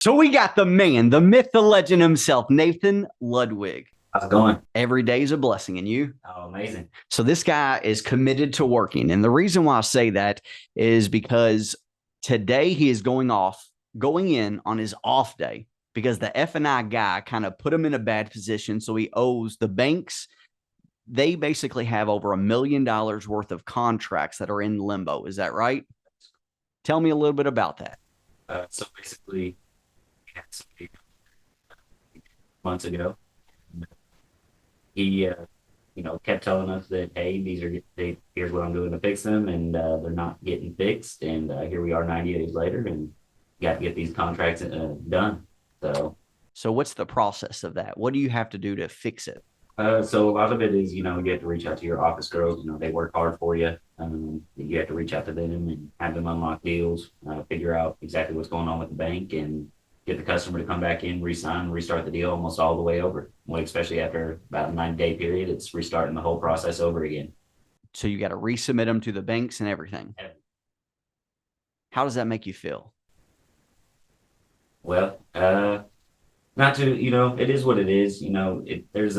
So we got the man, the myth, the legend himself, Nathan Ludwig. How's it going? Every day is a blessing, and you? Oh, amazing. So this guy is committed to working. And the reason why I say that is because today he is going in on his off day because the F&I guy kind of put him in a bad position. So he owes the banks. They basically have over $1 million worth of contracts that are in limbo. Is that right? Tell me a little bit about that. So basically, we had somebody months ago. He, kept telling us that, hey, here's what I'm doing to fix them, and they're not getting fixed. And here we are 90 days later, and got to get these contracts done. So, So what's the process of that? What do you have to do to fix it? so a lot of it is, you have to reach out to your office girls. They work hard for you. You have to reach out to them and have them unlock deals, figure out exactly what's going on with the bank, and get the customer to come back in, re-sign, restart the deal almost all the way over. Well, especially after about a 90-day period, it's restarting the whole process over again. So you got to resubmit them to the banks and everything. How does that make you feel? Well, not to, it is what it is. There's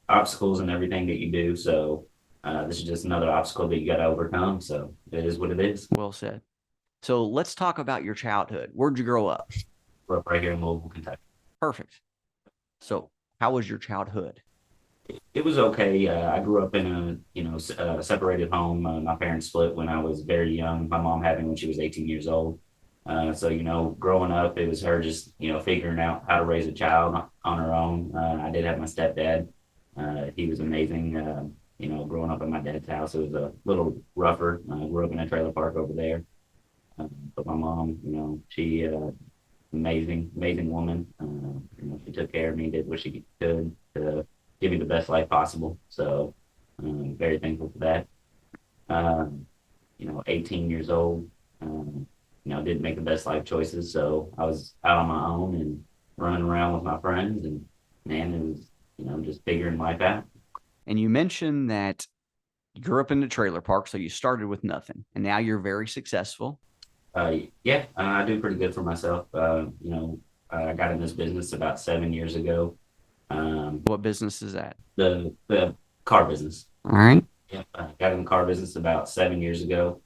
obstacles and everything that you do. So this is just another obstacle that you got to overcome. So it is what it is. Well said. So let's talk about your childhood. Where'd you grow up? We're up right here in Louisville, Kentucky. Perfect. So how was your childhood? It was okay. I grew up in a separated home. My parents split when I was very young. My mom had me when she was 18 years old. So, growing up, it was her just, figuring out how to raise a child on her own. I did have my stepdad. He was amazing. Growing up at my dad's house, it was a little rougher. I grew up in a trailer park over there. But my mom, she amazing, amazing woman. She took care of me, did what she could to give me the best life possible. So, very thankful for that. 18 years old. Didn't make the best life choices, so I was out on my own and running around with my friends, and man, it was just figuring life out. And you mentioned that you grew up in the trailer park, so you started with nothing, and now you're very successful. Yeah, I do pretty good for myself. I got in this business about 7 years ago. What business is that? The car business. All right. Yeah, I got in the car business about 7 years ago.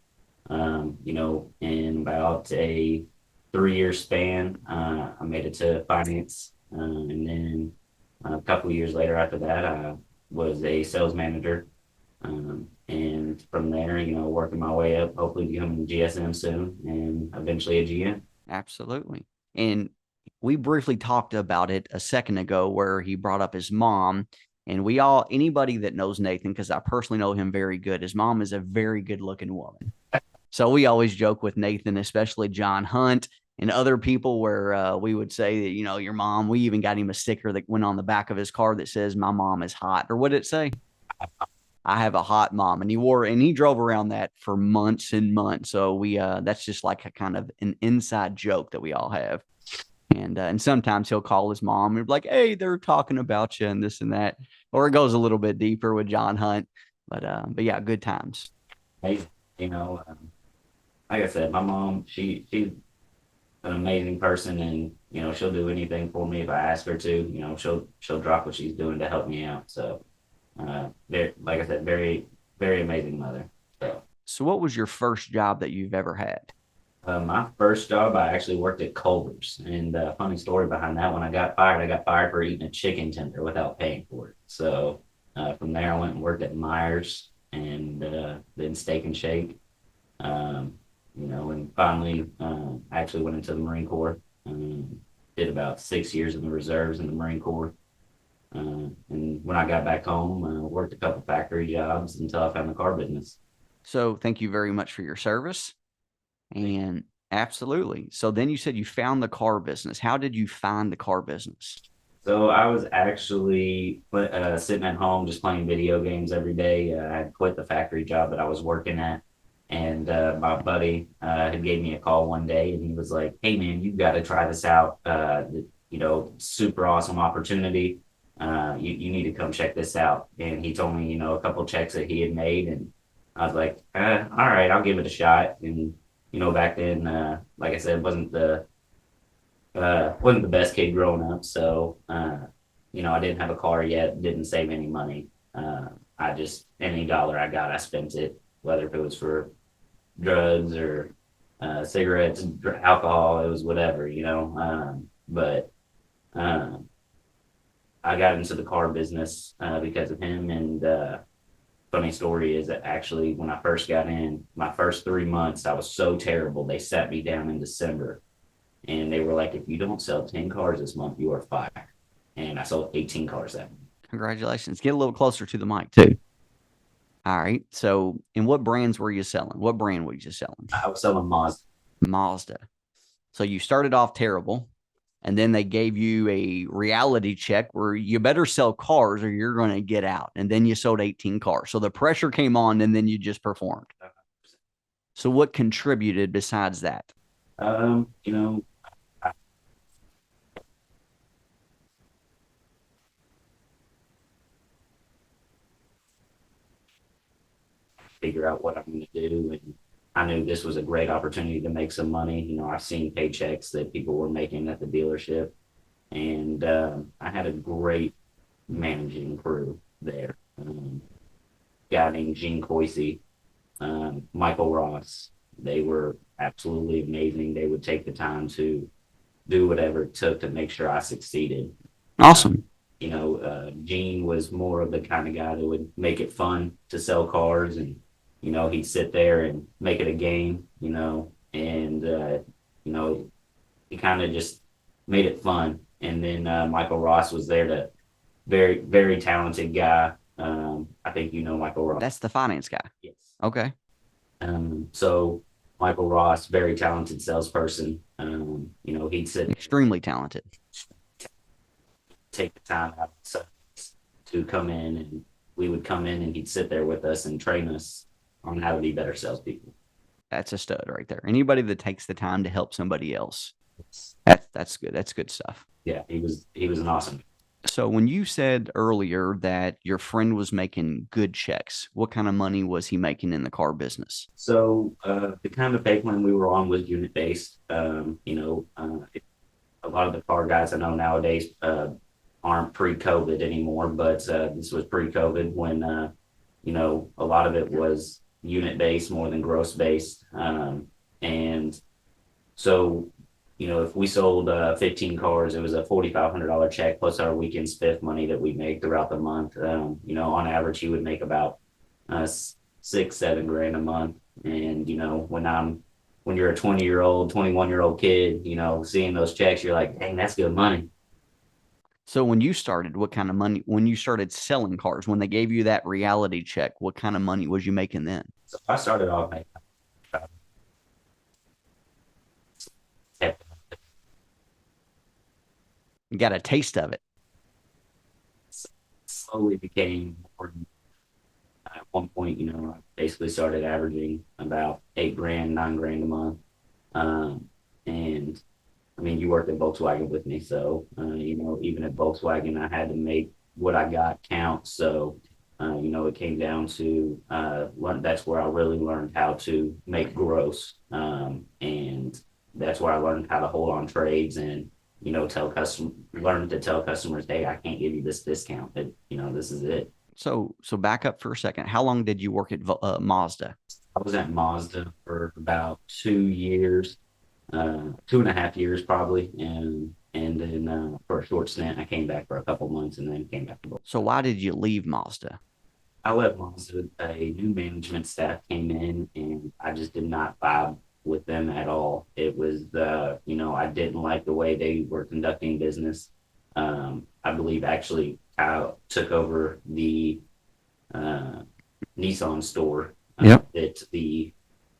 In about a 3 year span, I made it to finance. And then a couple of years later after that, I was a sales manager. And from there, working my way up, hopefully becoming a GSM soon and eventually a GM. Absolutely. And we briefly talked about it a second ago where he brought up his mom. And anybody that knows Nathan, because I personally know him very good, his mom is a very good looking woman. So we always joke with Nathan, especially John Hunt and other people, where we would say that, your mom, we even got him a sticker that went on the back of his car that says, "My mom is hot." Or what did it say? "I have a hot mom." And he drove around that for months and months. So that's just like a kind of an inside joke that we all have. And sometimes he'll call his mom and be like, "Hey, they're talking about you," and this and that. Or it goes a little bit deeper with John Hunt. But yeah, good times. Amazing. Like I said, my mom, she's an amazing person, and she'll do anything for me if I ask her to. She'll drop what she's doing to help me out. So, like I said, very very amazing mother. So, So what was your first job that you've ever had? my first job, I actually worked at Culver's, and funny story behind that. When I got fired for eating a chicken tender without paying for it. So, from there, I went and worked at Myers, and then Steak and Shake. Um, and finally, I actually went into the Marine Corps. Did about 6 years in the reserves in the Marine Corps. And when I got back home, worked a couple factory jobs until I found the car business. So thank you very much for your service. And absolutely. So then you said you found the car business. How did you find the car business? So I was actually sitting at home just playing video games every day. I had quit the factory job that I was working at, and my buddy had gave me a call one day, and he was like, "Hey man, you've got to try this out. Super awesome opportunity. You need to come check this out." And he told me, a couple checks that he had made, and I was like, "All right, I'll give it a shot." And back then, like I said, wasn't the wasn't the best kid growing up, so I didn't have a car yet, didn't save any money. I just any dollar I got, I spent it, whether if it was for drugs or cigarettes, alcohol, it was whatever. But um, I got into the car business because of him. And funny story is that actually, when I first got in, my first 3 months, I was so terrible. They sat me down in December and they were like, if you don't sell 10 cars this month, you are fired. And I sold 18 cars that month. Congratulations. Get a little closer to the mic too. All right. So, and what brands were you selling? What brand were you selling? I was selling Mazda. Mazda. So you started off terrible, and then they gave you a reality check where you better sell cars or you're going to get out. And then you sold 18 cars. So the pressure came on, and then you just performed. So what contributed besides that? Um, you know, I figure out what I'm going to do. And I knew this was a great opportunity to make some money. I've seen paychecks that people were making at the dealership. And I had a great managing crew there. Guy named Gene Coisy, Michael Ross. They were absolutely amazing. They would take the time to do whatever it took to make sure I succeeded. Awesome. Gene was more of the kind of guy that would make it fun to sell cars, and he'd sit there and make it a game. And he kind of just made it fun. And then Michael Ross was there to very very talented guy. I think Michael Ross. That's the finance guy. Yes. Okay. So Michael Ross, very talented salesperson. He'd sit Extremely talented. take the time out to come in, and we would come in and he'd sit there with us and train us on how to be better salespeople. That's a stud right there. Anybody that takes the time to help somebody else, that's good. That's good stuff. Yeah, he was an awesome. So when you said earlier that your friend was making good checks, what kind of money was he making in the car business? So the kind of pay plan we were on was unit based. A lot of the car guys I know nowadays aren't pre-COVID anymore, but this was pre-COVID when a lot of it was unit based more than gross based. And so if we sold 15 cars, it was a $4,500 check plus our weekend spiff money that we make throughout the month. On average, you would make about 6-7 grand a month. And when you're a 20-year-old, 21-year-old kid, seeing those checks, you're like, dang, that's good money. So when you started, what kind of money, when you started selling cars, when they gave you that reality check, what kind of money was you making then? So I started off making You got a taste of it. slowly became more. At one point, I basically started averaging about 8 grand, 9 grand a month. And I mean, you worked at Volkswagen with me, so even at Volkswagen, I had to make what I got count. So, it came down to that's where I really learned how to make gross, and that's where I learned how to hold on trades and learn to tell customers, hey, I can't give you this discount. This is it. So back up for a second. How long did you work at Mazda? I was at Mazda for about 2 years, 2.5 years probably, and then for a short stint, I came back for a couple months and then came back to. So why did you leave Mazda? I left Mazda. A new management staff came in, and I just did not vibe with them at all. It was I didn't like the way they were conducting business. I believe actually I took over the Nissan store Yep. that the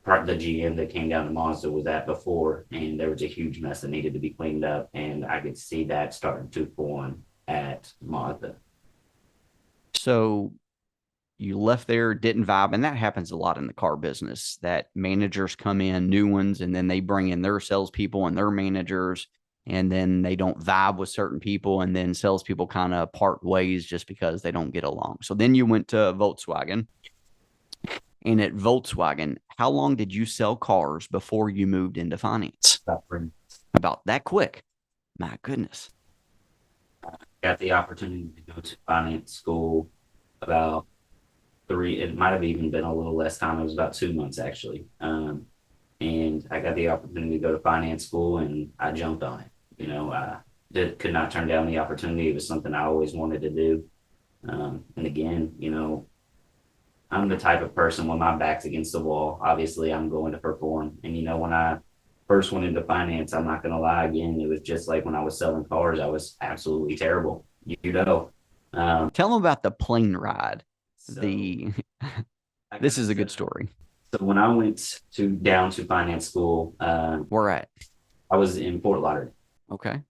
GM that came down to Mazda was at before, and there was a huge mess that needed to be cleaned up, and I could see that starting to form at Mazda. So you left there, didn't vibe, and that happens a lot in the car business. That managers come in, new ones, and then they bring in their salespeople and their managers, and then they don't vibe with certain people, and then salespeople kind of part ways just because they don't get along. So then you went to Volkswagen, and at Volkswagen, how long did you sell cars before you moved into finance? About 3 months. About that quick. My goodness. Got the opportunity to go to finance school about three, it might have even been a little less time. It was about 2 months actually. And I got the opportunity to go to finance school and I jumped on it. I could not turn down the opportunity. It was something I always wanted to do. And again, I'm the type of person when my back's against the wall, obviously I'm going to perform. And when I first went into finance, I'm not going to lie again, it was just like when I was selling cars, I was absolutely terrible. You know, um, Tell them about the plane ride. so The I this gotta is a say, good story. so when I went to down to finance school, We're at. I was in Fort Lauderdale. Okay.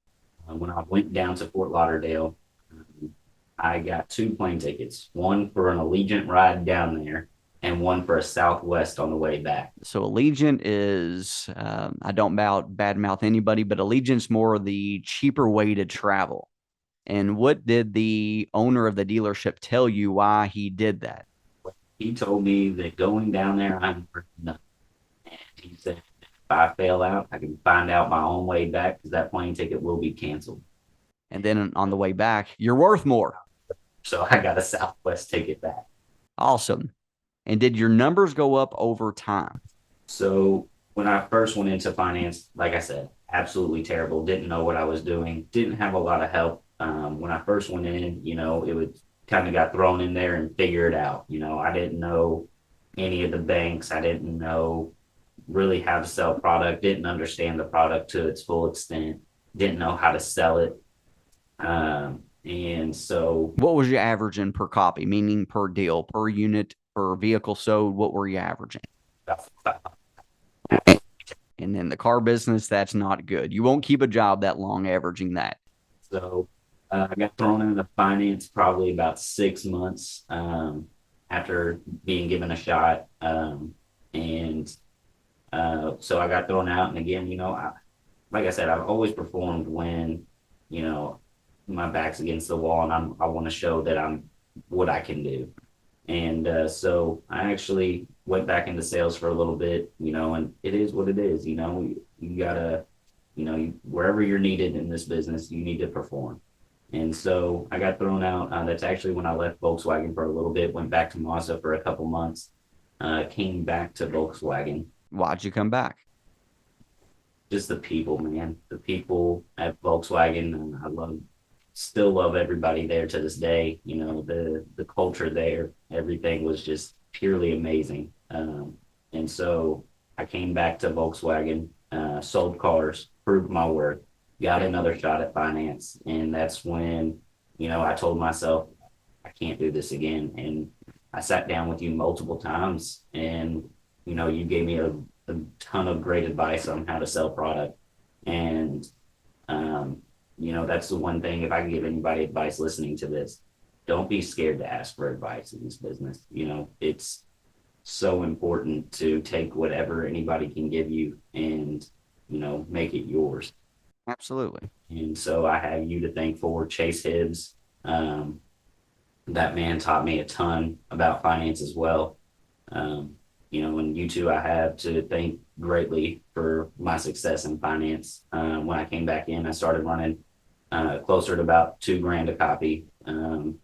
When I went down to Fort Lauderdale, um, I got two plane tickets, one for an Allegiant ride down there and one for a Southwest on the way back. So Allegiant is, I don't badmouth anybody, but Allegiant's more the cheaper way to travel. And what did the owner of the dealership tell you why he did that? He told me that going down there, I'm worth nothing. And he said, if I fail out, I can find out my own way back because that plane ticket will be canceled. And then on the way back, you're worth more. So I got a Southwest ticket back. Awesome. And did your numbers go up over time? So when I first went into finance, like I said, absolutely terrible. Didn't know what I was doing. Didn't have a lot of help. When I first went in, it would kind of got thrown in there and figure it out. I didn't know any of the banks. I didn't know really how to sell product. Didn't understand the product to its full extent. Didn't know how to sell it. And so What was you averaging per copy, meaning per deal, per unit, per vehicle sold? What were you averaging? And in the car business, that's not good. You won't keep a job that long averaging that. So I got thrown into finance probably about 6 months after being given a shot. And so I got thrown out. And again, like I said, I've always performed when, you know, my back's against the wall and I want to show that I'm what I can do. And so I actually went back into sales for a little bit, and it is what it is. You gotta, wherever you're needed in this business, you need to perform. And so I got thrown out. That's actually when I left Volkswagen for a little bit, went back to Mazda for a couple months, came back to Volkswagen. Why'd you come back? Just the people, man. The people at Volkswagen, and still love everybody there to this day. The culture there, everything was just purely amazing. And so I came back to Volkswagen, sold cars, proved my worth, got another shot at finance, and that's when I told myself I can't do this again. And I sat down with you multiple times, and you gave me a ton of great advice on how to sell product. And that's the one thing, if I can give anybody advice listening to this, don't be scared to ask for advice in this business. It's so important to take whatever anybody can give you and, make it yours. Absolutely. And so I have you to thank for Chase Hibbs. Um, that man taught me a ton about finance as well. And you two I have to thank greatly for my success in finance. When I came back in, I started running closer to about 2 grand a copy. On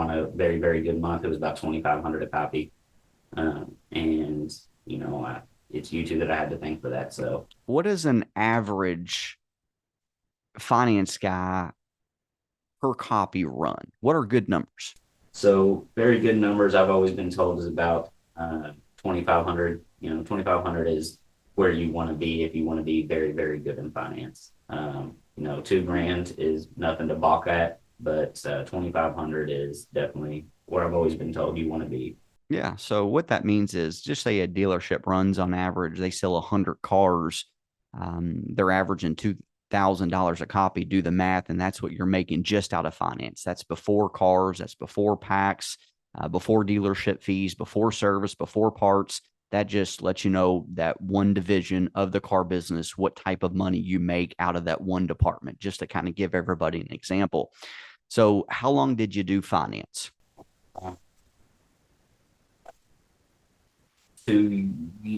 a very, very good month, it was about 2,500 a copy. And it's you two that I had to thank for that. So What is an average finance guy per copy run? What are good numbers? very good numbers. I've always been told is about 2,500. 2,500 is where you want to be if you want to be very, very good in finance. 2 grand is nothing to balk at, but 2,500 is definitely where I've always been told you want to be. Yeah. So what that means is just say a dealership runs on average, they sell 100 cars. They're averaging $2,000 a copy. Do the math, and that's what you're making just out of finance. That's before cars, that's before packs, before dealership fees, before service, before parts. That just lets you know that one division of the car business, what type of money you make out of that one department, just to kind of give everybody an example. So, how long did you do finance? Uh, 2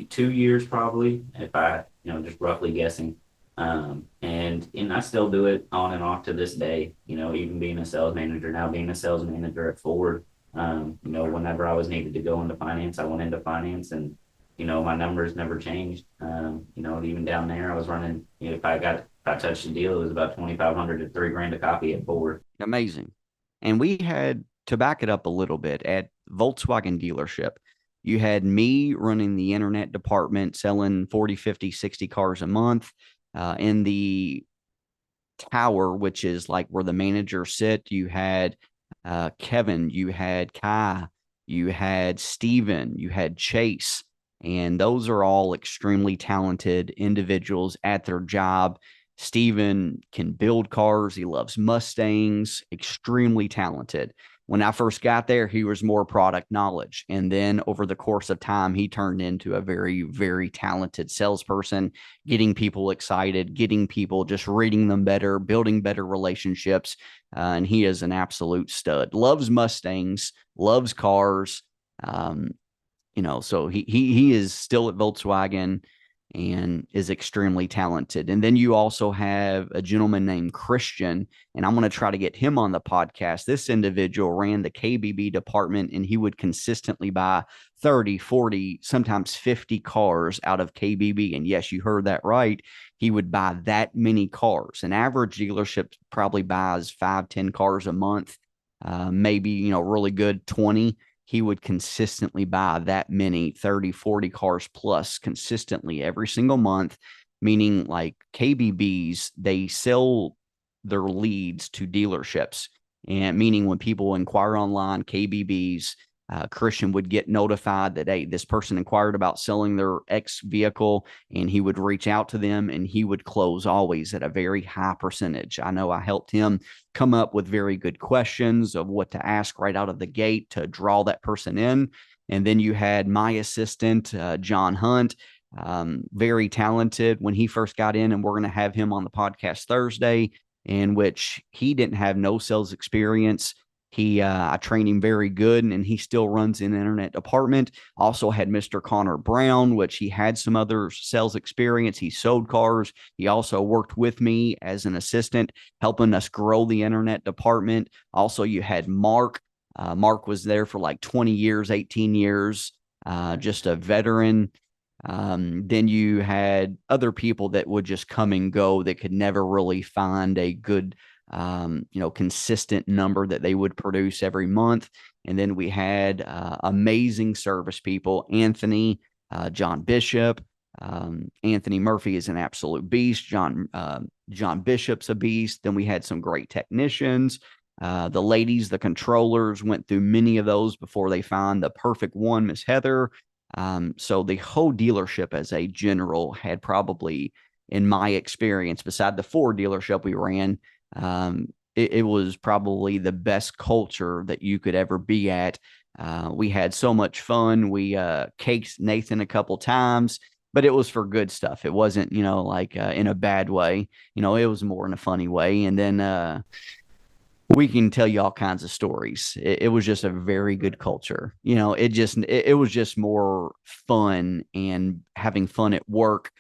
2 years probably, if I just roughly guessing. And I still do it on and off to this day, even being a sales manager now, being a sales manager at Ford. Whenever I was needed to go into finance, I went into finance, and my numbers never changed. Even down there I was running, if I touched a deal, it was about 2,500 to 3 grand a copy at Ford. Amazing. And we had, to back it up a little bit, at Volkswagen dealership, you had me running the internet department, selling 40, 50, 60 cars a month. In the tower, which is like where the managers sit, you had Kevin, you had Kai, you had Steven, you had Chase. And those are all extremely talented individuals at their job. Steven can build cars. He loves Mustangs, extremely talented. When I first got there, he was more product knowledge. And then over the course of time, he turned into a very, very talented salesperson, getting people excited, getting people just reading them better, building better relationships. And he is an absolute stud. Loves Mustangs, loves cars. Um, so he is still at Volkswagen and is extremely talented. And then you also have a gentleman named Christian, and I'm going to try to get him on the podcast. This individual ran the KBB department, and he would consistently buy 30, 40, sometimes 50 cars out of KBB. And yes, you heard that right. He would buy that many cars. An average dealership probably buys 5, 10 cars a month, maybe, really good 20. He would consistently buy that many 30, 40 cars plus consistently every single month, meaning like KBBs, they sell their leads to dealerships. And meaning when people inquire online, KBBs, Christian would get notified that, hey, this person inquired about selling their X vehicle, and he would reach out to them and he would close always at a very high percentage. I know I helped him come up with very good questions of what to ask right out of the gate to draw that person in. And then you had my assistant, John Hunt, very talented when he first got in, and we're going to have him on the podcast Thursday, in which he didn't have no sales experience. I trained him very good, and he still runs an internet department. Also had Mr. Connor Brown, which he had some other sales experience. He sold cars. He also worked with me as an assistant, helping us grow the internet department. Also, you had Mark. Mark was there for like 20 years, 18 years, just a veteran. Then you had other people that would just come and go that could never really find a good, consistent number that they would produce every month. And then we had amazing service people, Anthony, John Bishop. Anthony Murphy is an absolute beast. John Bishop's a beast. Then we had some great technicians. The ladies, the controllers, went through many of those before they found the perfect one, Miss Heather. So the whole dealership as a general had probably, in my experience, beside the Ford dealership we ran, it was probably the best culture that you could ever be at. We had so much fun. We caked Nathan a couple times, but it was for good stuff. It wasn't, like in a bad way. It was more in a funny way. And then we can tell you all kinds of stories. It was just a very good culture. It was just more fun, and having fun at work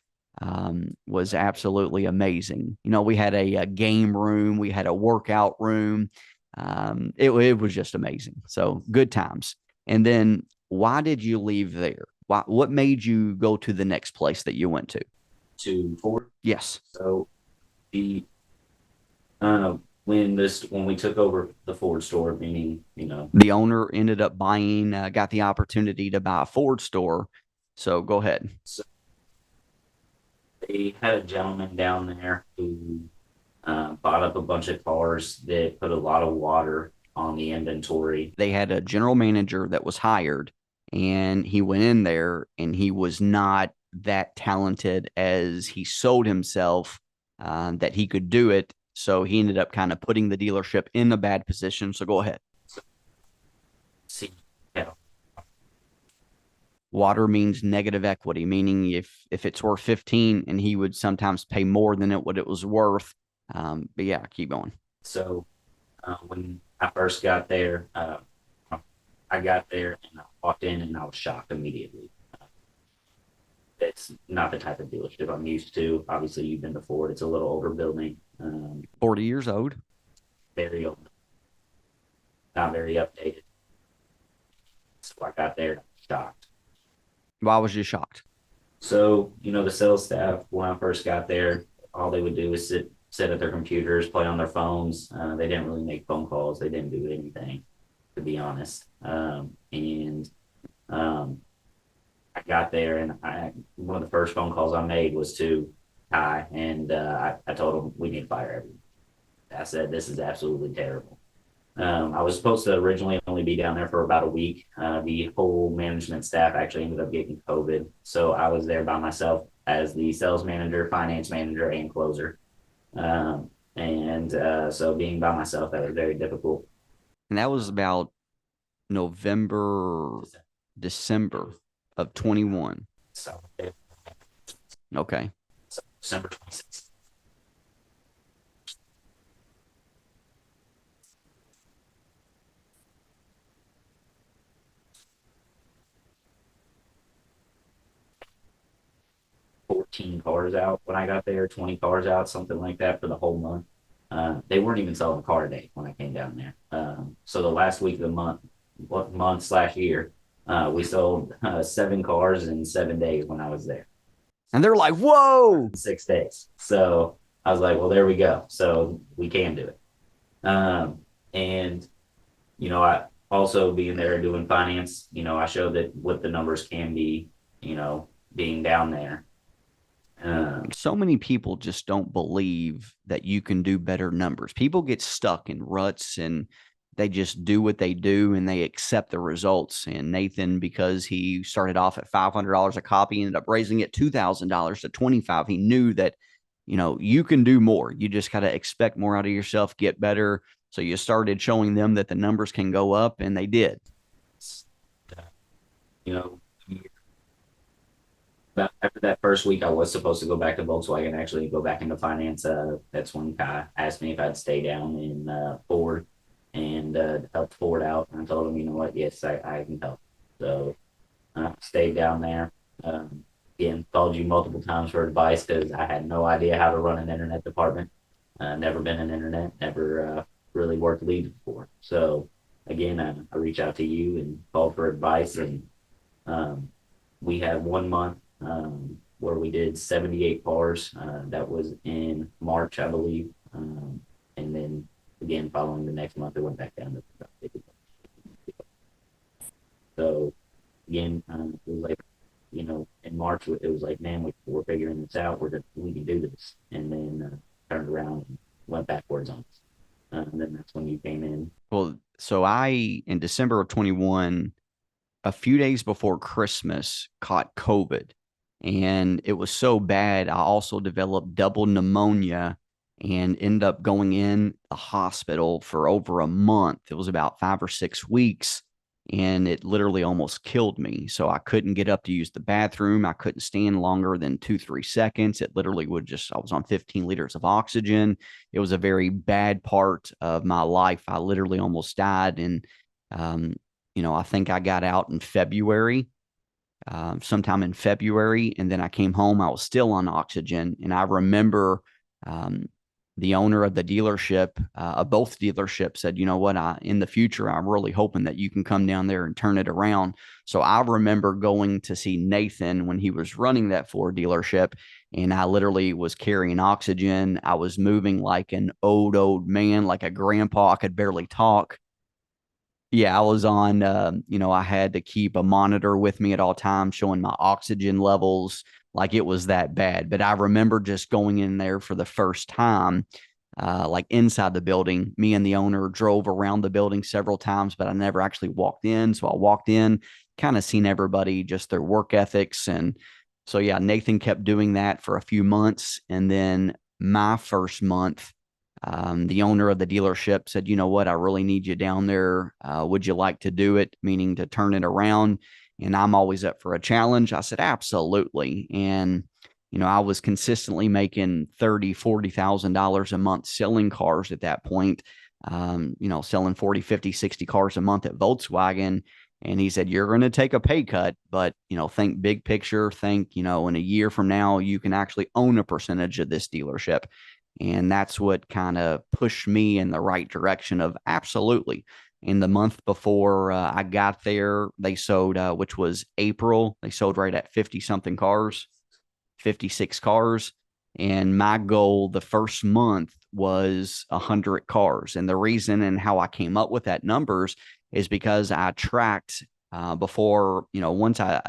was absolutely amazing. We had a game room, we had a workout room. It was just amazing. So good times. And then why did you leave there? What made you go to the next place that you went to? To Ford. Yes. So the when we took over the Ford store, meaning The owner ended up buying, got the opportunity to buy a Ford store. So go ahead. so they had a gentleman down there who bought up a bunch of cars that put a lot of water on the inventory. They had a general manager that was hired, and he went in there and he was not that talented as he sold himself, that he could do it. So he ended up kind of putting the dealership in a bad position. So go ahead. So, see, yeah, Water means negative equity, meaning if it's worth 15, and he would sometimes pay more than what it was worth. But yeah, keep going. so when I first got there, I got there and I walked in and I was shocked immediately. It's not the type of dealership I'm used to. Obviously, you've been to Ford. It's a little older building, 40 years old. very old, not very updated. So I got there shocked. Why was you shocked? So, the sales staff, when I first got there, all they would do was sit at their computers, play on their phones. They didn't really make phone calls. They didn't do anything, to be honest. And um, I got there, and one of the first phone calls I made was to Ty, and I told him we need to fire everyone. I said this is absolutely terrible. I was supposed to originally only be down there for about a week. The whole management staff actually ended up getting COVID. So I was there by myself as the sales manager, finance manager, and closer. And so being by myself, that was very difficult. And that was about November, December of 21. So, Okay. so December 26th. 14 cars out when I got there, 20 cars out, something like that for the whole month. They weren't even selling a car a day when I came down there. So the last week of the month/year, we sold 7 cars in 7 days when I was there. And they're like, whoa. 6 days. So I was like, well, there we go. So we can do it. And, I also being there doing finance, I showed that what the numbers can be, being down there. So many people just don't believe that you can do better numbers. People get stuck in ruts and they just do what they do and they accept the results. And Nathan, because he started off at $500 a copy, ended up raising it $2,000 to 25. He knew that, you can do more. You just got to expect more out of yourself, get better. So you started showing them that the numbers can go up, and they did. you know, after that first week, I was supposed to go back to Volkswagen, actually go back into finance. That's when Kai asked me if I'd stay down in Ford and help Ford out. And I told him, you know what, yes, I can help. So I stayed down there. Again, called you multiple times for advice because I had no idea how to run an internet department. Never been in internet, never really worked leads before. So again, I reached out to you and called for advice. And um, we had 1 month where we did 78 cars. That was in March, I believe. And then again, following the next month, it went back down to about 50. So again, it was like, in March, it was like, man, we're figuring this out. We can do this. And then turned around and went backwards on us. And then that's when you came in. Well, so in December of 21, a few days before Christmas, caught COVID. And it was so bad, I also developed double pneumonia and ended up going in the hospital for over a month. It was about 5 or 6 weeks, and it literally almost killed me. So I couldn't get up to use the bathroom. I couldn't stand longer than 2, 3 seconds. It literally I was on 15 liters of oxygen. It was a very bad part of my life. I literally almost died. And, I think I got out in February, sometime in February. And then I came home. I was still on oxygen. And I remember um, the owner of the dealership, of both dealerships, said, you know what, in the future, I'm really hoping that you can come down there and turn it around. So I remember going to see Nathan when he was running that Ford dealership. And I literally was carrying oxygen. I was moving like an old man, like a grandpa. I could barely talk. Yeah, I was on, I had to keep a monitor with me at all times showing my oxygen levels, like it was that bad. But I remember just going in there for the first time, like inside the building. Me and the owner drove around the building several times, but I never actually walked in. So I walked in, kind of seen everybody, just their work ethics. And so, yeah, Nathan kept doing that for a few months. And then my first month, the owner of the dealership said, you know what, I really need you down there. Would you like to do it? Meaning to turn it around. And I'm always up for a challenge. I said, absolutely. And, I was consistently making $30,000, $40,000 a month selling cars at that point, selling 40, 50, 60 cars a month at Volkswagen. And he said, you're going to take a pay cut, but, think big picture, think, in a year from now, you can actually own a percentage of this dealership. And that's what kind of pushed me in the right direction of absolutely. In the month before I got there, they sold, which was April, they sold right at 50 something cars, 56 cars. And my goal the first month was 100 cars. And the reason and how I came up with that numbers is because I tracked before, once I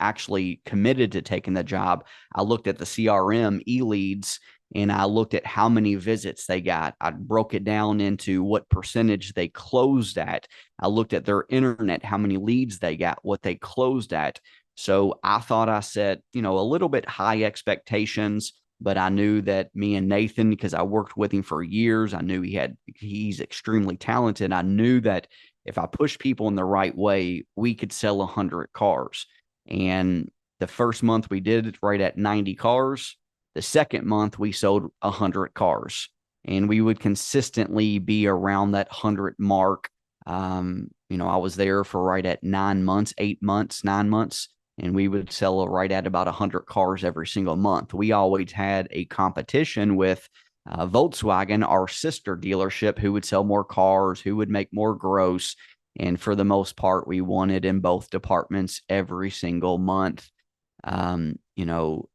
actually committed to taking the job, I looked at the CRM e-leads and I looked at how many visits they got. I broke it down into what percentage they closed at. I looked at their internet, how many leads they got, what they closed at. So I thought I set, a little bit high expectations, but I knew that me and Nathan, because I worked with him for years, I knew he's extremely talented. I knew that if I push people in the right way, we could sell 100 cars. And the first month we did it right at 90 cars. The second month we sold 100 cars, and we would consistently be around that 100 mark. I was there for right at 9 months, 8 months, 9 months, and we would sell right at about 100 cars every single month. We always had a competition with Volkswagen, our sister dealership, who would sell more cars, who would make more gross. And for the most part, we won it in both departments every single month.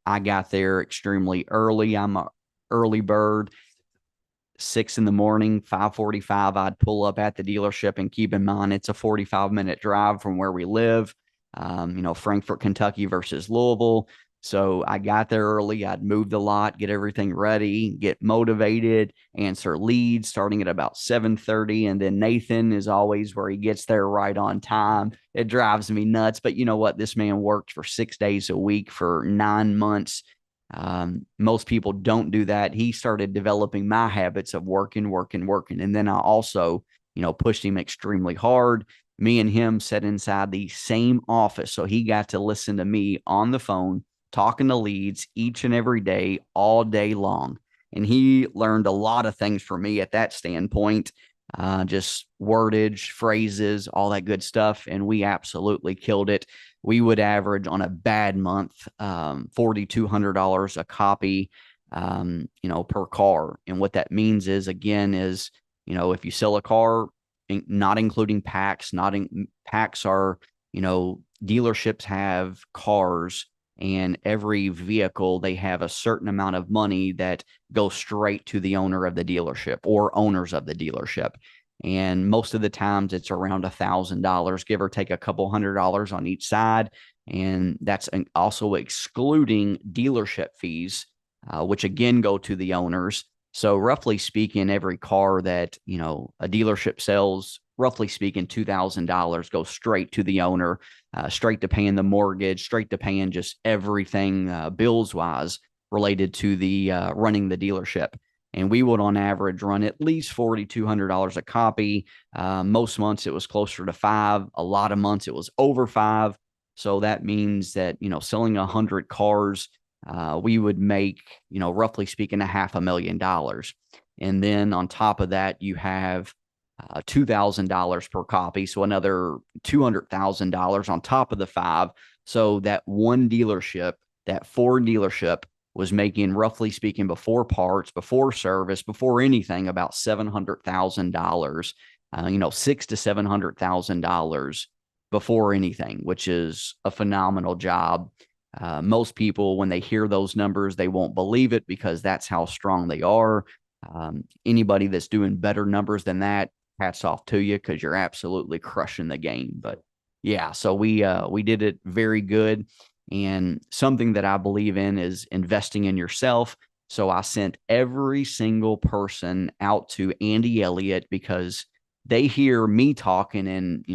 I got there extremely early. I'm a early bird. 6 in the morning, 5:45, I'd pull up at the dealership, and keep in mind it's a 45-minute drive from where we live. Frankfort, Kentucky versus Louisville. So I got there early. I'd move the lot, get everything ready, get motivated, answer leads starting at about 7:30. And then Nathan is always where he gets there right on time. It drives me nuts. But you know what? This man worked for 6 days a week for 9 months. Most people don't do that. He started developing my habits of working, working, working. And then I also, pushed him extremely hard. Me and him sat inside the same office. So he got to listen to me on the phone, talking to leads each and every day, all day long. And he learned a lot of things from me at that standpoint, just wordage, phrases, all that good stuff. And we absolutely killed it. We would average on a bad month $4,200 a copy, per car. And what that means is, again, if you sell a car, not including packs, packs are, dealerships have cars, and every vehicle, they have a certain amount of money that goes straight to the owner of the dealership or owners of the dealership. And most of the times it's around $1,000, give or take a couple $100 on each side. And that's also excluding dealership fees, which again go to the owners. So roughly speaking, every car that, a dealership sells, roughly speaking, $2,000 goes straight to the owner, straight to paying the mortgage, straight to paying just everything bills wise related to the running the dealership. And we would on average run at least $4,200 a copy. Most months it was closer to five. A lot of months it was over five. So that means that, selling 100 cars, we would make, roughly speaking, $500,000. And then on top of that, you have $2,000 per copy. So another $200,000 on top of the five. So that one dealership, that Ford dealership, was making, roughly speaking, before parts, before service, before anything, about $700,000, $600,000 to $700,000 before anything, which is a phenomenal job. Most people, when they hear those numbers, they won't believe it because that's how strong they are. Anybody that's doing better numbers than that, hats off to you, because you're absolutely crushing the game. But yeah, so we did it very good. And something that I believe in is investing in yourself. So I sent every single person out to Andy Elliott because they hear me talking and,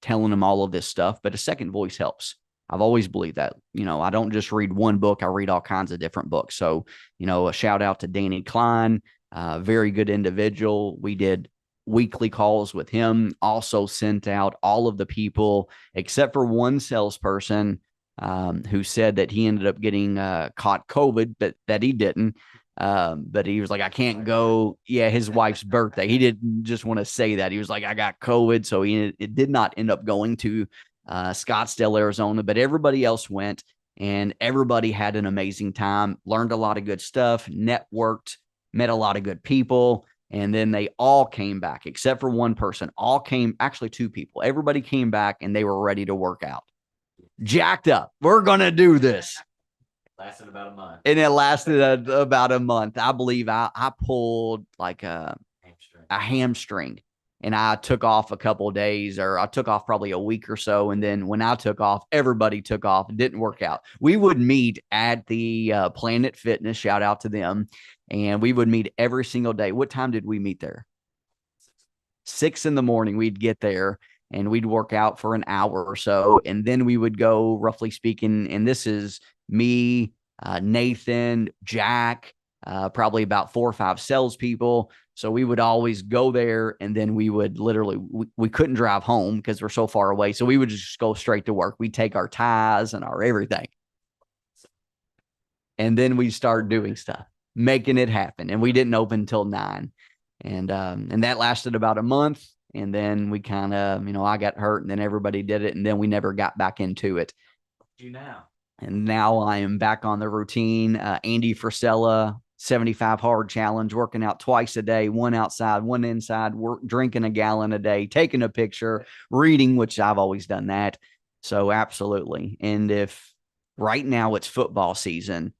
telling them all of this stuff, but a second voice helps. I've always believed that. I don't just read one book, I read all kinds of different books. So, a shout out to Danny Klein, very good individual. We did weekly calls with him, also sent out all of the people except for one salesperson who said that he ended up getting caught COVID, but that he didn't. But he was like, I can't go. Yeah, his wife's birthday. He didn't just want to say that. He was like, I got COVID. So it did not end up going to Scottsdale, Arizona, but everybody else went and everybody had an amazing time, learned a lot of good stuff, networked, met a lot of good people. And then they all came back, except for one person. All came, actually, two people. Everybody came back and they were ready to work out. Jacked up. We're going to do this. Lasted about a month. And it lasted about a month. I believe I pulled like a hamstring and I took off a couple of days, or I took off probably a week or so. And then when I took off, everybody took off. It didn't work out. We would meet at the Planet Fitness. Shout out to them. And we would meet every single day. What time did we meet there? 6 a.m. We'd get there and we'd work out for an hour or so. And then we would go, roughly speaking, and this is me, Nathan, Jack, probably about 4 or 5 salespeople. So we would always go there, and then we would literally, we couldn't drive home because we're so far away. So we would just go straight to work. We'd take our ties and our everything. And then we start doing stuff, making it happen. And we didn't open until 9. And that lasted about a month. And then we kind of, I got hurt and then everybody did it. And then we never got back into it. You now. And now I am back on the routine. Andy Frisella, 75 hard challenge, working out twice a day, one outside, one inside, drinking a gallon a day, taking a picture, reading, which I've always done that. So absolutely. And if right now it's football season,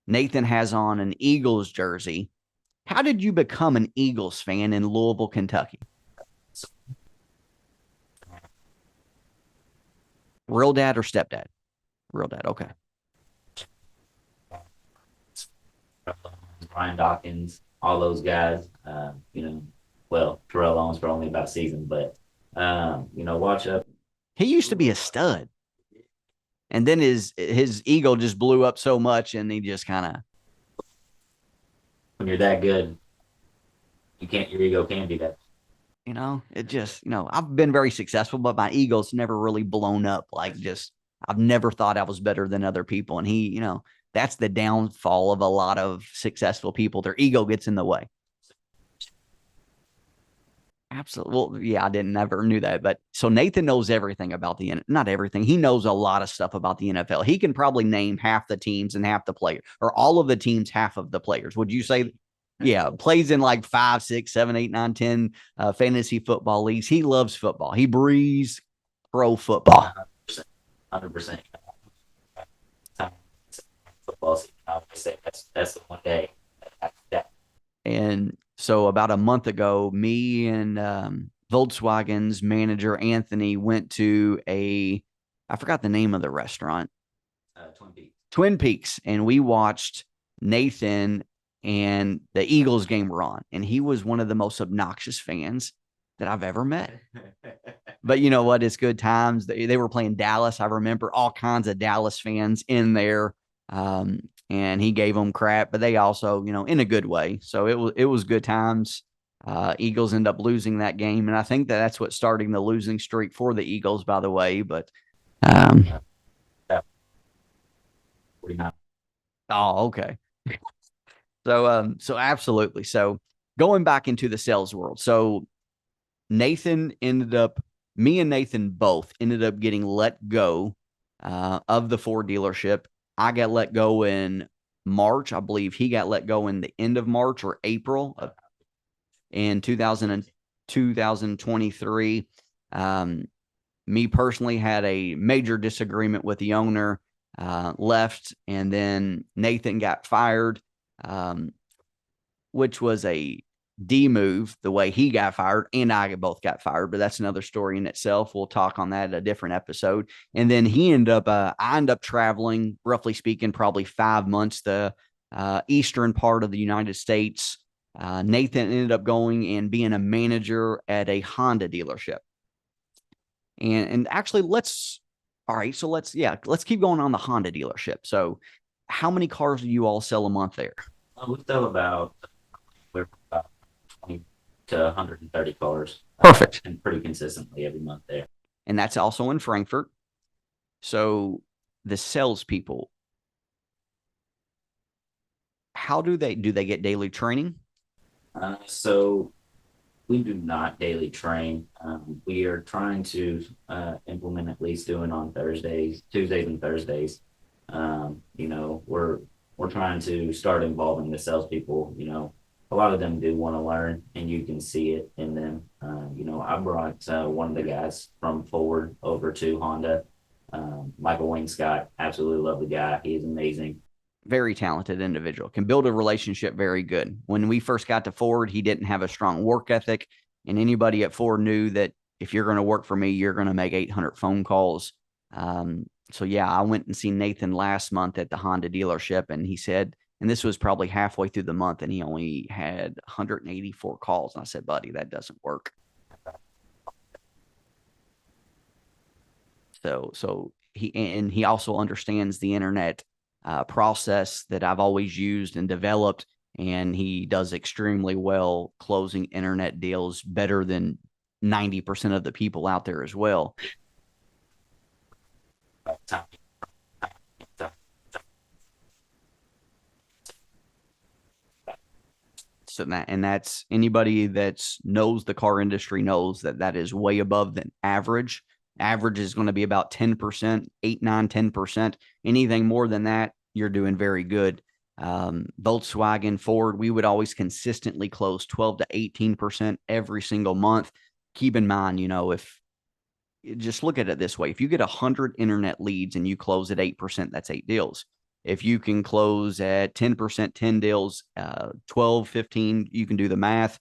Nathan has on an Eagles jersey. How did you become an Eagles fan in Louisville, Kentucky? Real dad or stepdad? Real dad. Okay. Ryan Dawkins, all those guys. Well, Terrell Owens for only about a season, but watch up. He used to be a stud, and then his ego just blew up so much, and he just kind of. When you're that good, your ego can't do that. It just, I've been very successful, but my ego's never really blown up. I've never thought I was better than other people. And he, that's the downfall of a lot of successful people. Their ego gets in the way. Absolutely. Well, yeah, I never knew that. But so Nathan knows everything about not everything. He knows a lot of stuff about the NFL. He can probably name half the teams and half the players, or all of the teams, half of the players. Would you say? Yeah, plays in like 5, 6, 7, 8, 9, 10 fantasy football leagues. He loves football. He breathes pro football. 100%. Football season. I would say that's the one day. And so about a month ago, me and Volkswagen's manager, Anthony, went to I forgot the name of the restaurant. Twin Peaks. Twin Peaks. And we watched Nathan and the Eagles game were on. And he was one of the most obnoxious fans that I've ever met. But you know what? It's good times. They were playing Dallas. I remember all kinds of Dallas fans in there. And he gave them crap, but they also, in a good way. So it was good times. Eagles end up losing that game. And I think that's what's starting the losing streak for the Eagles, by the way. But, oh, okay. So absolutely. So going back into the sales world. So me and Nathan both ended up getting let go of the Ford dealership. I got let go in March. I believe he got let go in the end of March or April in 2023. Me personally had a major disagreement with the owner, left, and then Nathan got fired, which was a D move the way he got fired, and I both got fired, but that's another story in itself. We'll talk on that at a different episode. And then I ended up traveling, roughly speaking, probably 5 months, the eastern part of the United States. Nathan ended up going and being a manager at a Honda dealership. And actually let's keep going on the Honda dealership. So how many cars do you all sell a month there? We sell about 20 to 130 cars. Perfect. And pretty consistently every month there. And that's also in Frankfurt. So the salespeople, how do they get daily training? So we do not daily train. We are trying to implement at least doing on Thursdays, Tuesdays, and Thursdays. We're trying to start involving the salespeople. A lot of them do want to learn, and you can see it in them. I brought one of the guys from Ford over to Honda. Michael Wayne Scott, absolutely love the guy. He's amazing. Very talented individual, can build a relationship very good. When we first got to Ford, he didn't have a strong work ethic, and anybody at Ford knew that if you're going to work for me, you're going to make 800 phone calls. So yeah, I went and seen Nathan last month at the Honda dealership, and he said, and this was probably halfway through the month, and he only had 184 calls. And I said, buddy, that doesn't work. So he also understands the internet process that I've always used and developed, and he does extremely well closing internet deals, better than 90% of the people out there as well. So that's anybody that's knows the car industry knows that that is way above than average. Average is going to be about 10%, 8, 9, 10%. Anything more than that, you're doing very good. Volkswagen, Ford, we would always consistently close 12 to 18% every single month. Keep in mind, if just look at it this way, if you get 100 internet leads and you close at 8%, that's 8 deals. If you can close at 10%, 10 deals, 12, 15, you can do the math.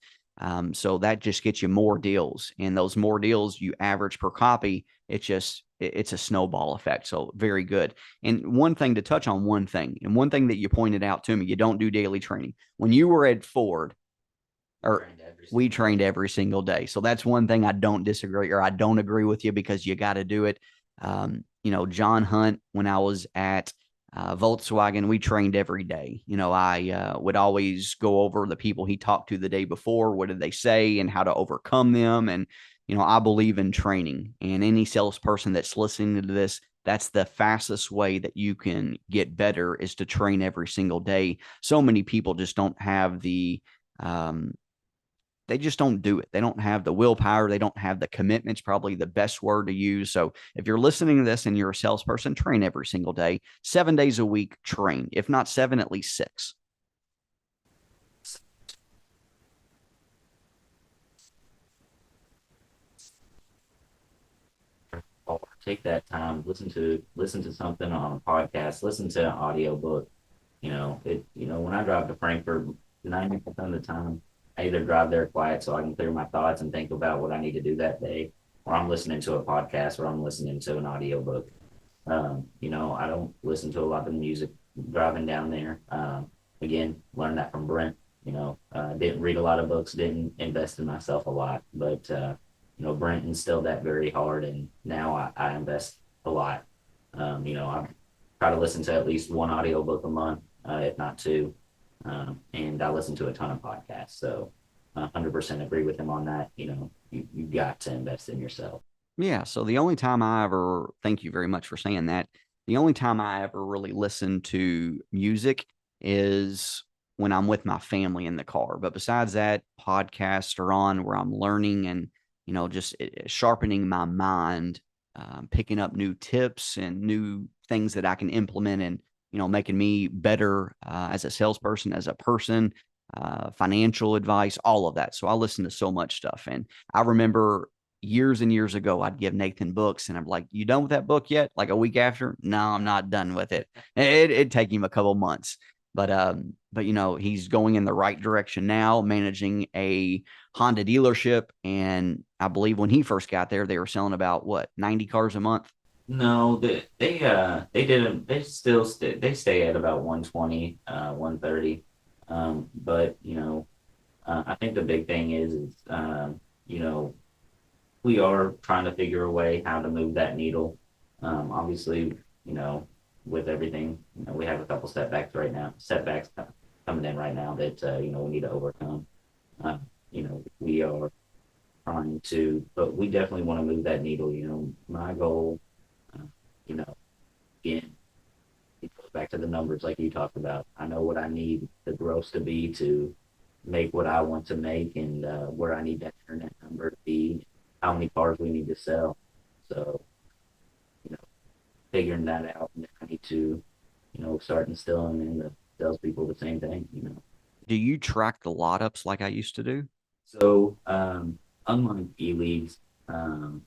So that just gets you more deals, and those more deals you average per copy. It's a snowball effect. So very good. And one thing to touch on, and one thing that you pointed out to me, you don't do daily training. When you were at Ford, or we trained every single day. So that's one thing I don't disagree, or I don't agree with you, because you got to do it. John Hunt, when I was at Volkswagen, we trained every day. I would always go over the people he talked to the day before. What did they say and how to overcome them? And, I believe in training, and any salesperson that's listening to this, that's the fastest way that you can get better, is to train every single day. So many people just don't have um, they just don't do it. They don't have the willpower. They don't have the commitment's probably the best word to use. So if you're listening to this and you're a salesperson, train every single day, 7 days a week, train. If not seven, at least six. Or take that time, listen to something on a podcast, listen to an audio book. When I drive to Frankfurt, 90% of the time, I either drive there quiet so I can clear my thoughts and think about what I need to do that day, or I'm listening to a podcast, or I'm listening to an audiobook. I don't listen to a lot of music driving down there. Again, learned that from Brent. Didn't read a lot of books, didn't invest in myself a lot, but Brent instilled that very hard, and now I invest a lot. I try to listen to at least one audiobook a month, if not two. And I listen to a ton of podcasts. So 100% agree with him on that. You got to invest in yourself. Yeah. So the only time I ever, thank you very much for saying that. The only time I ever really listen to music is when I'm with my family in the car. But besides that, podcasts are on where I'm learning and, just sharpening my mind, picking up new tips and new things that I can implement, and, making me better as a salesperson, as a person, financial advice, all of that. So I listen to so much stuff. And I remember years and years ago, I'd give Nathan books, and I'm like, "You done with that book yet?" Like a week after, "No, I'm not done with it." It'd take him a couple months, but he's going in the right direction now, managing a Honda dealership. And I believe when he first got there, they were selling about what, 90 cars a month. No, they didn't. They stay at about 120, 130. But I think the big thing is we are trying to figure a way how to move that needle. Obviously, with everything, we have a couple setbacks coming in right now that we need to overcome. We are trying to, but we definitely want to move that needle. My goal, uh, you know, again, back to the numbers like you talked about. I know what I need the gross to be to make what I want to make, and where I need that internet number to be, how many cars we need to sell. So, you know, figuring that out, and I need to, start instilling in the salespeople the same thing. Do you track the lot ups like I used to do? So, unlike e-leagues, um,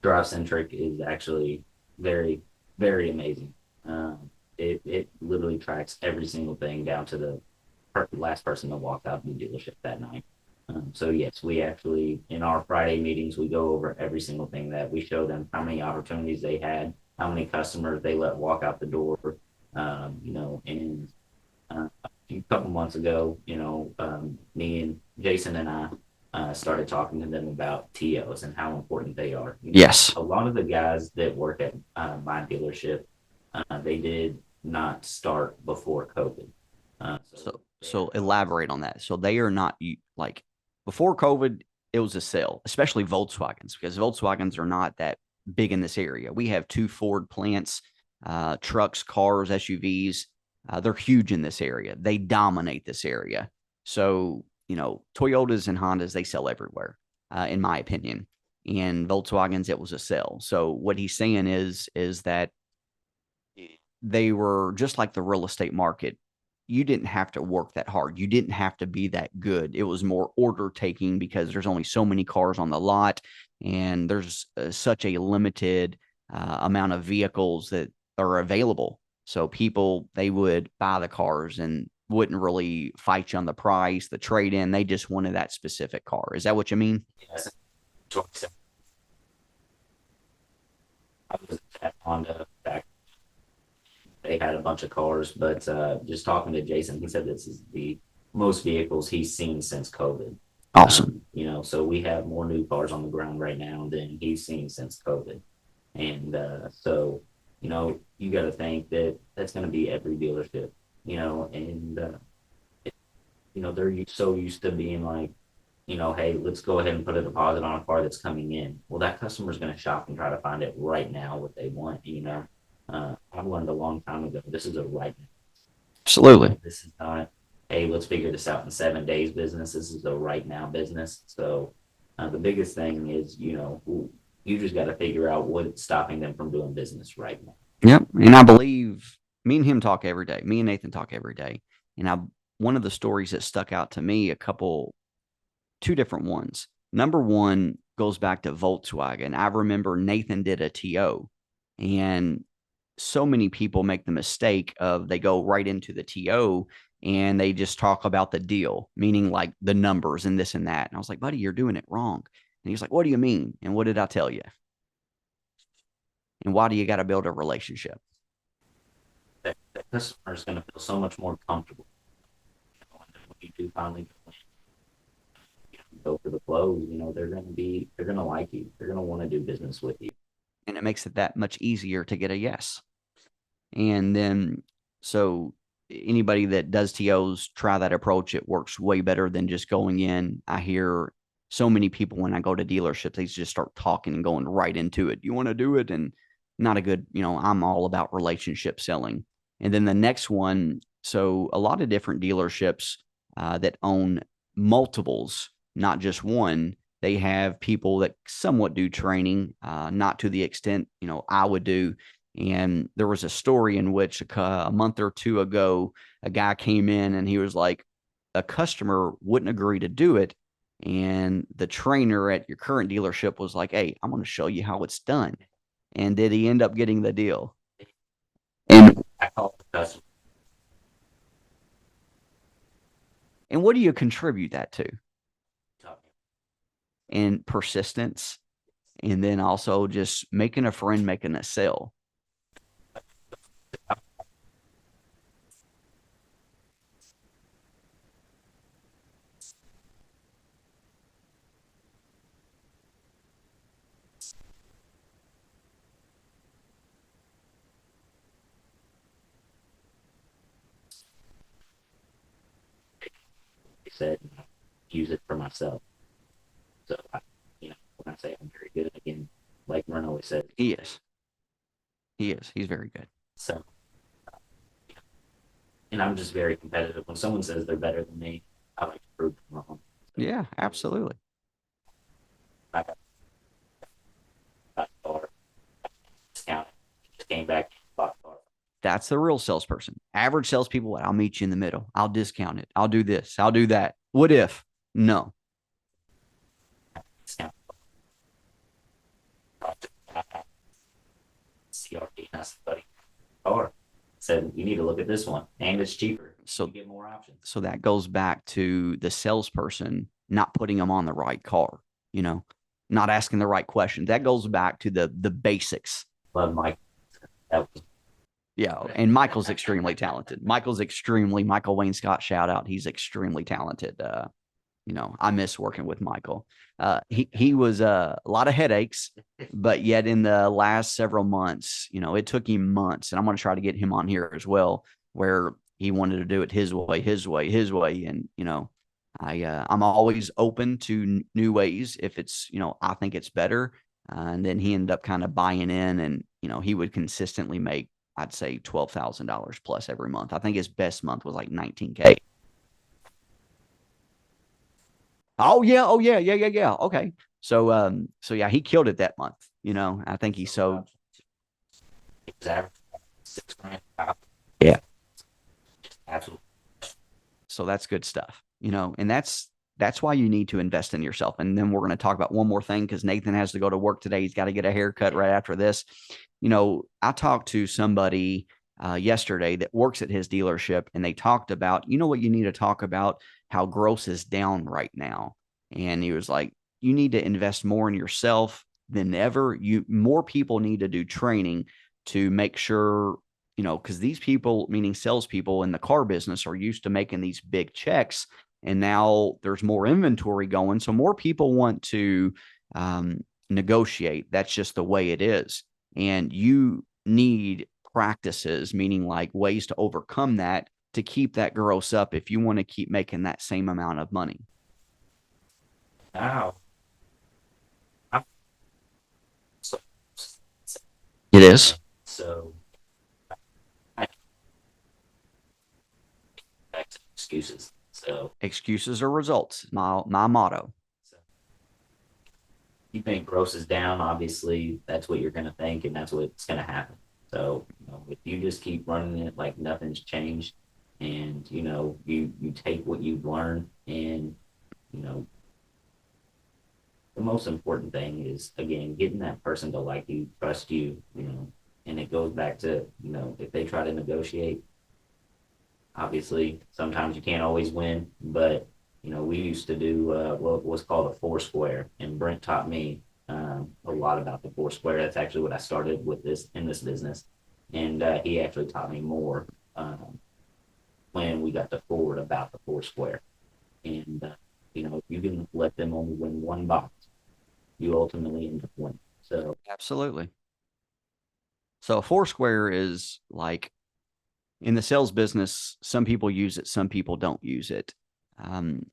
Drive Centric is actually very, very amazing. It literally tracks every single thing down to the last person that walked out of the dealership that night. So yes, we actually in our Friday meetings we go over every single thing that we show them how many opportunities they had, how many customers they let walk out the door, and a couple months ago, me and Jason and I started talking to them about TOs and how important they are. Yes. A lot of the guys that work at my dealership, they did not start before COVID. So elaborate on that. So they are not like before COVID, it was a sale, especially Volkswagens, because Volkswagens are not that big in this area. We have two Ford plants, trucks, cars, SUVs. They're huge in this area. They dominate this area. So, Toyotas and Hondas, they sell everywhere, in my opinion. And Volkswagens, it was a sell. So what he's saying is that they were just like the real estate market. You didn't have to work that hard. You didn't have to be that good. It was more order taking because there's only so many cars on the lot, and there's such a limited amount of vehicles that are available. So people, they would buy the cars and wouldn't really fight you on the price, the trade in. They just wanted that specific car. Is that what you mean? Yes, I was at Honda back. They had a bunch of cars, but just talking to Jason, he said this is the most vehicles he's seen since COVID. Awesome. So we have more new cars on the ground right now than he's seen since COVID. And you got to think that that's going to be every dealership, and, they're so used to being like, hey, let's go ahead and put a deposit on a car that's coming in. Well, that customer's going to shop and try to find it right now what they want. I've learned a long time ago, this is a right now. Absolutely. This is not, hey, let's figure this out in 7 days business. This is a right now business. So the biggest thing is, you just got to figure out what's stopping them from doing business right now. Yep. And I believe me and him talk every day. Me and Nathan talk every day. And one of the stories that stuck out to me, two different ones. Number one goes back to Volkswagen. I remember Nathan did a TO, and so many people make the mistake of they go right into the TO and they just talk about the deal, meaning like the numbers and this and that. And I was like, buddy, you're doing it wrong. And he's like, what do you mean? And what did I tell you? And why do you got to build a relationship? That customer is going to feel so much more comfortable. When you do finally go for the close, they're going to like you. They're going to want to do business with you. And it makes it that much easier to get a yes. And then, so anybody that does TOs, try that approach. It works way better than just going in. I hear so many people when I go to dealerships, they just start talking and going right into it. You want to do it? And not a good, I'm all about relationship selling. And then the next one, so a lot of different dealerships that own multiples, not just one, they have people that somewhat do training, not to the extent, I would do. And there was a story in which a month or two ago, a guy came in and he was like, a customer wouldn't agree to do it. And the trainer at your current dealership was like, hey, I'm going to show you how it's done. And did he end up getting the deal? And I call the customer. And what do you contribute that to? And persistence. And then also just making a friend, making a sale. They said, use it for myself. So, when I say I'm very good, again, like Ren always said, He is. He is. He's very good. So, and I'm just very competitive. When someone says they're better than me, I like to prove them wrong. So Yeah, it was absolutely. I got a car discounted. Just came back, bought the car. That's the real salesperson. Average salespeople, I'll meet you in the middle. I'll discount it. I'll do this. I'll do that. What if? No. Discount CRT. And I said, buddy, car. Said you need to look at this one, and it's cheaper. You So get more options. so that goes back to the salesperson not putting them on the right car, you know, not asking the right question. That goes back to the basics. Love Mike. That was Yeah, and Michael's extremely talented. Michael Wayne Scott, shout out. He's extremely talented. I miss working with Michael. He was a lot of headaches, but yet in the last several months, it took him months, and I'm going to try to get him on here as well, where he wanted to do it his way, his way, his way, and I'm always open to new ways if it's I think it's better. And then he ended up kind of buying in, and he would consistently make I'd say $12,000 plus every month. I think his best month was like 19K. Oh yeah, oh yeah, yeah, yeah, yeah. Okay. So yeah, he killed it that month. I think he so sold. it was average 6 grand. Yeah. Absolutely. So that's good stuff. And that's why you need to invest in yourself. And then we're going to talk about one more thing because Nathan has to go to work today. He's got to get a haircut right after this. I talked to somebody yesterday that works at his dealership, and they talked about, what you need to talk about, how gross is down right now. And he was like, you need to invest more in yourself than ever. More people need to do training to make sure, because these people, meaning salespeople in the car business, are used to making these big checks, and now there's more inventory going, so more people want to negotiate. That's just the way it is, and you need practices, meaning like ways to overcome that to keep that gross up if you want to keep making that same amount of money. Now, I'm so, It is. so I back to excuses. Excuses or results. My motto. So you think gross is down, obviously that's what you're going to think, and that's what's going to happen. So if you just keep running it like nothing's changed, and you take what you've learned, and you know the most important thing is again getting that person to like you, trust you, and it goes back to if they try to negotiate, obviously sometimes you can't always win, but we used to do what was called a four square, and Brent taught me a lot about the four square. That's actually what I started with this in this business, and he actually taught me more when we got to forward about the four square. And if you can let them only win one box, you ultimately end up winning. So Absolutely. So a four square is like in the sales business, some people use it, some people don't use it. Um,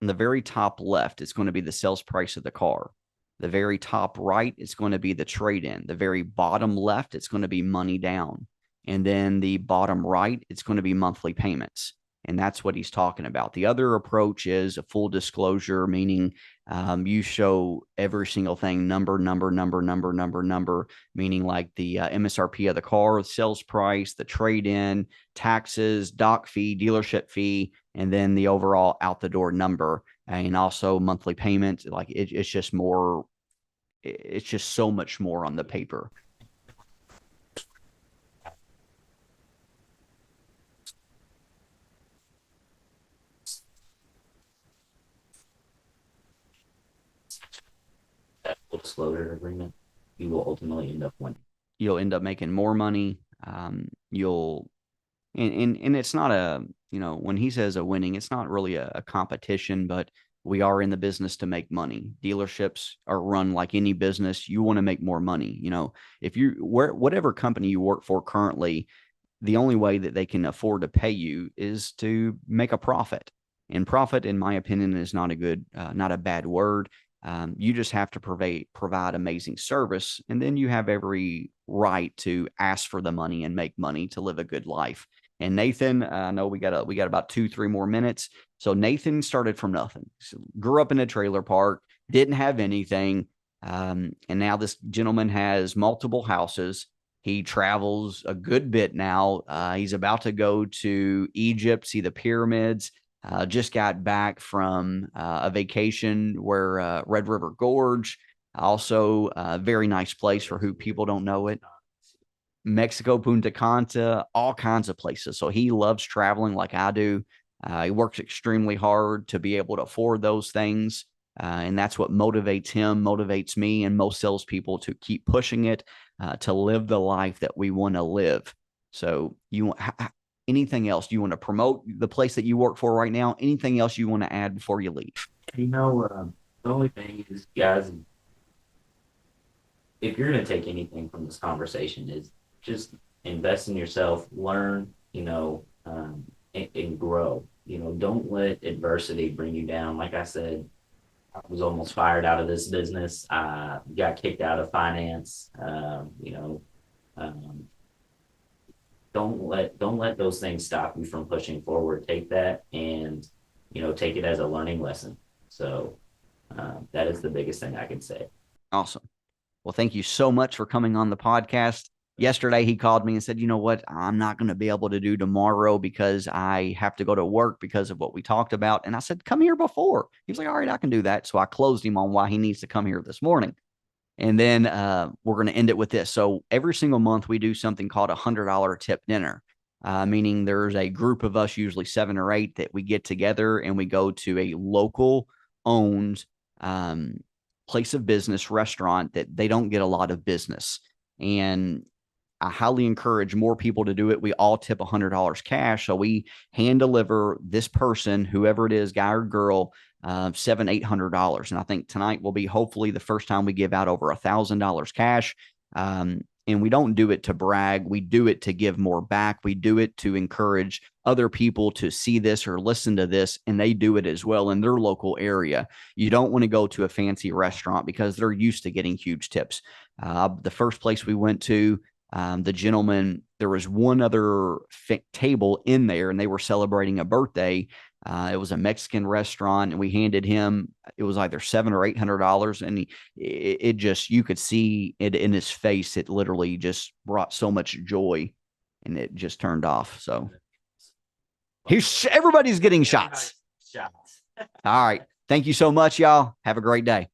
on the very top left, it's going to be the sales price of the car. The very top right, it's going to be the trade in. The very bottom left, it's going to be money down. And then the bottom right, it's going to be monthly payments. And that's what he's talking about. The other approach is a full disclosure, meaning you show every single thing number, meaning like the MSRP of the car, sales price, the trade in, taxes, doc fee, dealership fee, and then the overall out the door number, and also monthly payments. Like it's just more, it's just so much more on the paper. that full disclosure agreement, you will ultimately end up winning. You'll end up making more money. You'll and it's not when he says a winning, it's not really a competition, but we are in the business to make money. Dealerships are run like any business. You want to make more money. If whatever company you work for currently, the only way that they can afford to pay you is to make a profit. And profit, in my opinion, is not a bad word. You just have to provide amazing service, and then you have every right to ask for the money and make money to live a good life. And Nathan, I know we got about 2, 3 more minutes. So Nathan started from nothing. So grew up in a trailer park, didn't have anything, and now this gentleman has multiple houses. He travels a good bit now. He's about to go to Egypt, see the pyramids. Just got back from a vacation where Red River Gorge, also a very nice place for who people don't know it. Mexico, Punta Cana, all kinds of places. So he loves traveling like I do. He works extremely hard to be able to afford those things. And that's what motivates him, motivates me, and most salespeople to keep pushing it, to live the life that we want to live. So, anything else? Do you want to promote the place that you work for right now? Anything else you want to add before you leave? You know, the only thing is, guys, if you're going to take anything from this conversation, is just invest in yourself, learn, and grow. Don't let adversity bring you down. Like I said, I was almost fired out of this business. I got kicked out of finance. Um, don't let those things stop you from pushing forward. Take that and take it as a learning lesson. So that is the biggest thing I can say. Awesome. Well, thank you so much for coming on the podcast. Yesterday, he called me and said, you know what? I'm not going to be able to do tomorrow because I have to go to work because of what we talked about. And I said, come here before. He was like, all right, I can do that. So I closed him on why he needs to come here this morning. And then we're going to end it with this. So every single month, we do something called a $100 tip dinner, meaning there's a group of us, usually 7 or 8, that we get together and we go to a local owned um, place of business restaurant that they don't get a lot of business. And I highly encourage more people to do it. We all tip $100 cash. So we hand deliver this person, whoever it is, guy or girl, $700, $800. And I think tonight will be hopefully the first time we give out over $1,000 cash. And we don't do it to brag. We do it to give more back. We do it to encourage other people to see this or listen to this, and they do it as well in their local area. You don't want to go to a fancy restaurant because they're used to getting huge tips. The first place we went to, the gentleman, there was one other table in there, and they were celebrating a birthday. It was a Mexican restaurant, and we handed him, it was either $700 or $800, and it just, you could see it in his face. It literally just brought so much joy, and it just turned off. So everybody's getting shots. All right. Thank you so much, y'all. Have a great day.